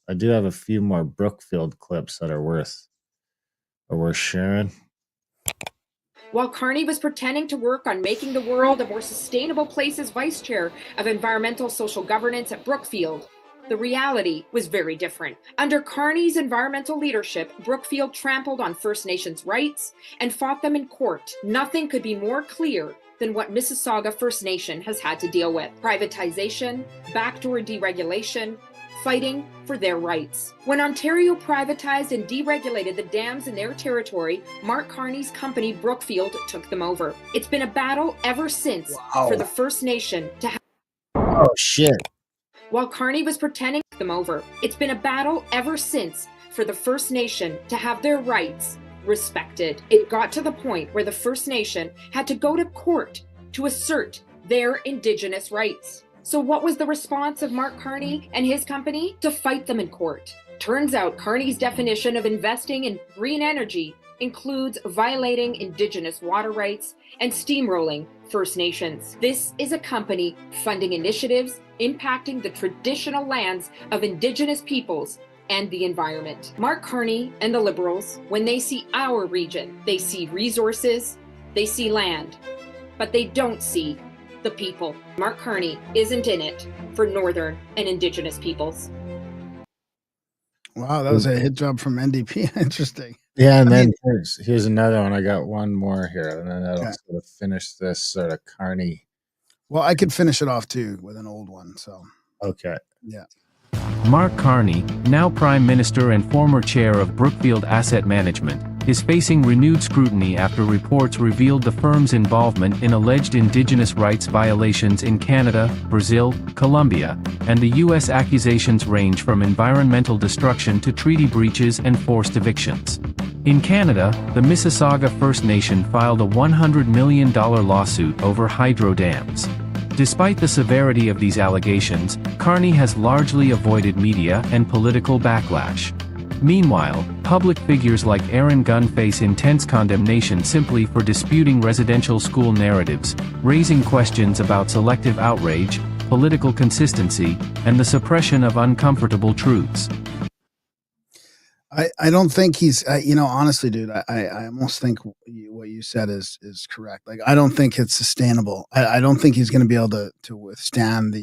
I do have a few more Brookfield clips that are worth sharing. While Carney was pretending to work on making the world a more sustainable place as vice chair of environmental social governance at Brookfield, the reality was very different. Under Carney's environmental leadership, Brookfield trampled on First Nations rights and fought them in court. Nothing could be more clear than what Mississauga First Nation has had to deal with: privatization, backdoor deregulation, fighting for their rights. When Ontario privatized and deregulated the dams in their territory, Mark Carney's company Brookfield took them over. It's been a battle ever since for the First Nation to have. Oh shit. While Carney was pretending to them over, it's been a battle ever since for the First Nation to have their rights respected. It got to the point where the First Nation had to go to court to assert their Indigenous rights. So what was the response of Mark Carney and his company? To fight them in court. Turns out Carney's definition of investing in green energy includes violating Indigenous water rights and steamrolling First Nations. This is a company funding initiatives impacting the traditional lands of Indigenous peoples and the environment. Mark Carney and the Liberals, when they see our region, they see resources, they see land, but they don't see the people. Mark Carney isn't in it for Northern and Indigenous peoples. Wow, that was a hit job from NDP. Interesting. Yeah, and then here's another one. I got one more here, and then that'll sort of finish this sort of Carney. Well, I could finish it off too with an old one. So okay, yeah. Mark Carney, now Prime Minister and former chair of Brookfield Asset Management, is facing renewed scrutiny after reports revealed the firm's involvement in alleged Indigenous rights violations in Canada, Brazil, Colombia, and the U.S. accusations range from environmental destruction to treaty breaches and forced evictions. In Canada, the Mississauga First Nation filed a $100 million lawsuit over hydro dams. Despite the severity of these allegations, Carney has largely avoided media and political backlash. Meanwhile, public figures like Aaron Gunn face intense condemnation simply for disputing residential school narratives, raising questions about selective outrage, political consistency, and the suppression of uncomfortable truths. I don't think he's, honestly, dude, I almost think what you said is correct. Like, I don't think it's sustainable. I don't think he's going to be able to withstand